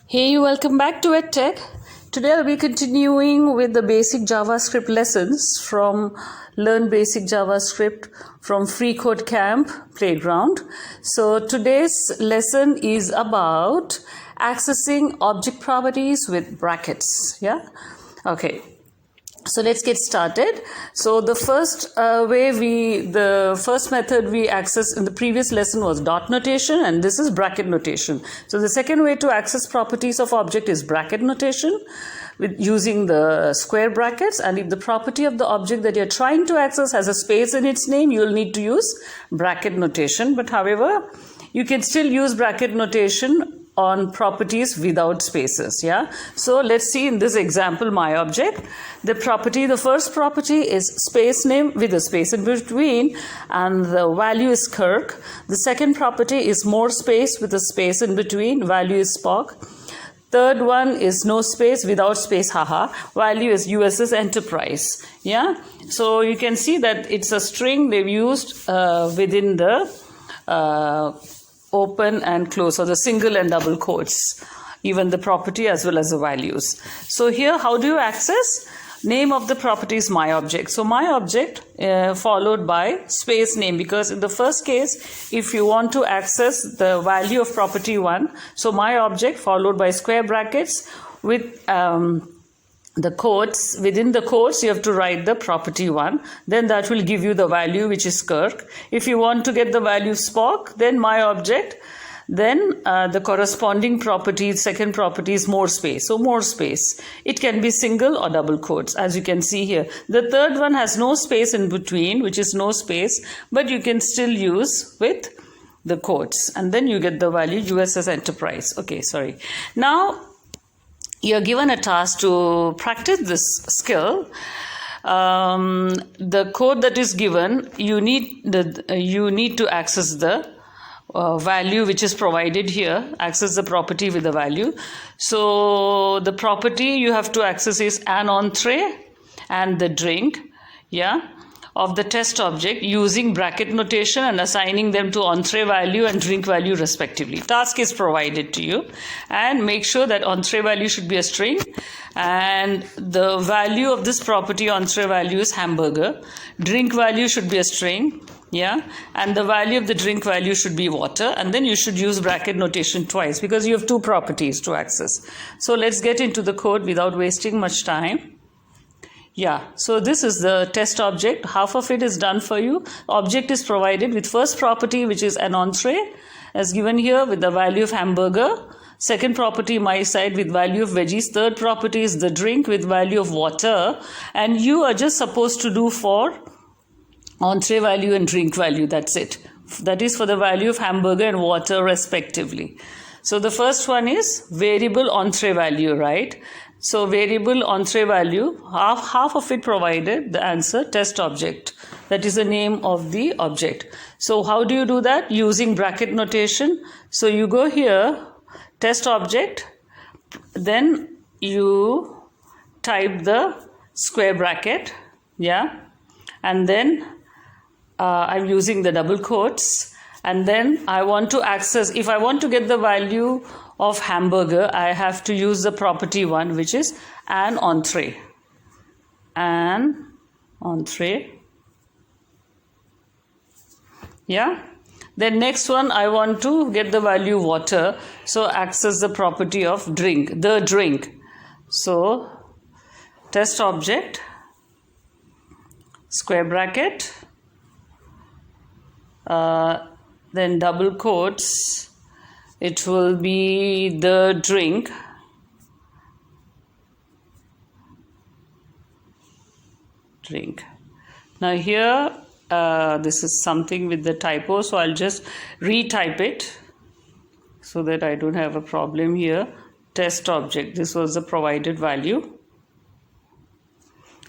Hey, welcome back to EdTech. Today I'll be continuing with the basic JavaScript lessons from Learn Basic JavaScript from Free Code Camp Playground. So today's lesson is about accessing object properties with brackets. Yeah? Okay. So let's get started. So the first method we access in the previous lesson was dot notation, and this is bracket notation. So the second way to access properties of object is bracket notation with using the square brackets. And if the property of the object that you're trying to access has a space in its name, you'll need to use bracket notation. But however, you can still use bracket notation on properties without spaces. Yeah, so let's see in this example my object. The first property is space name with a space in between, and the value is Kirk. The second property is more space with a space in between, value is Spock. Third one is no space without space, haha, value is USS Enterprise. Yeah, so you can see that it's a string they've used within the open and close, or the single and double quotes, even the property as well as the values. So here, how do you access? Name of the property is my object. So my object followed by space name, because in the first case, if you want to access the value of property 1, so my object followed by square brackets with the quotes. Within the quotes you have to write the property 1, then that will give you the value which is Kirk. If you want to get the value Spock, then my object, then the corresponding property, second property is more space. So more space, it can be single or double quotes, as you can see here. The third one has no space in between, which is no space, but you can still use with the quotes, and then you get the value USS Enterprise. Okay, sorry. Now you're given a task to practice this skill. The code that is given, you need to access the value which is provided here, access the property with the value. So the property you have to access is an entree and the drink, yeah, of the test object using bracket notation and assigning them to entree value and drink value respectively. Task is provided to you, and make sure that entree value should be a string, and the value of this property entree value is hamburger. Drink value should be a string, yeah, and the value of the drink value should be water, and then you should use bracket notation twice because you have two properties to access. So let's get into the code without wasting much time. Yeah, so this is the test object. Half of it is done for you. Object is provided with first property, which is an entree, as given here with the value of hamburger. Second property, my side, with value of veggies. Third property is the drink with value of water. And you are just supposed to do for entree value and drink value. That's it. That is for the value of hamburger and water respectively. So the first one is variable entree value, right? So variable entree value, half of it provided, the answer test object. That is the name of the object. So how do you do that? Using bracket notation. So you go here, test object, then you type the square bracket, yeah, and then I'm using the double quotes, and then I want to access, if I want to get the value of hamburger, I have to use the property 1, which is an entree. An entree. Yeah. Then next one, I want to get the value water. So access the property of drink, the drink. So test object, square bracket, then double quotes. It will be the drink, Now here, this is something with the typo, so I'll just retype it so that I don't have a problem here. Test object, this was the provided value.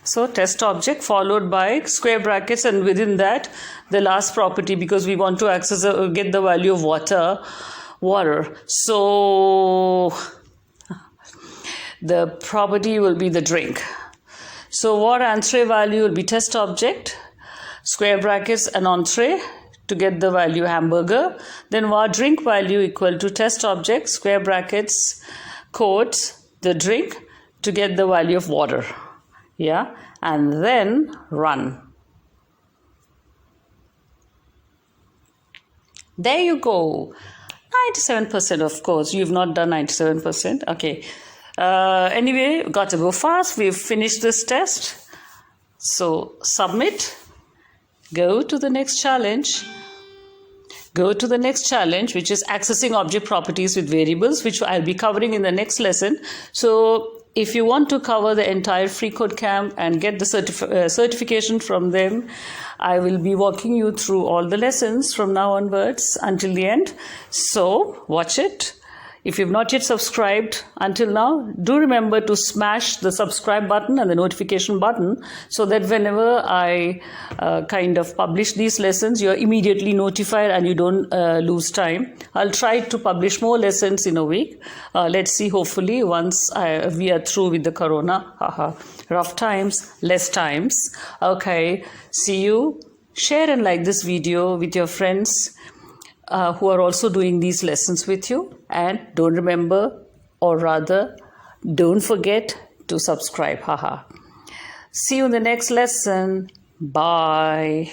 So test object followed by square brackets, and within that the last property, because we want to access get the value of water. So the property will be the drink. So what entree value will be test object, square brackets and entree to get the value hamburger. Then var drink value equal to test object, square brackets, codes, the drink, to get the value of water. Yeah, and then run. There you go. 97%, of course. You've not done 97%. Okay. Anyway, got to go fast. We've finished this test. So submit. Go to the next challenge. Go to the next challenge, which is accessing object properties with variables, which I'll be covering in the next lesson. So if you want to cover the entire free code camp and get the certification from them, I will be walking you through all the lessons from now onwards until the end. So watch it. If you've not yet subscribed until now, do remember to smash the subscribe button and the notification button so that whenever I kind of publish these lessons, you're immediately notified and you don't lose time. I'll try to publish more lessons in a week. Let's see, hopefully, once we are through with the corona. Rough times, less times. Okay, see you. Share and like this video with your friends who are also doing these lessons with you. And don't remember, or rather, don't forget to subscribe. See you in the next lesson. Bye.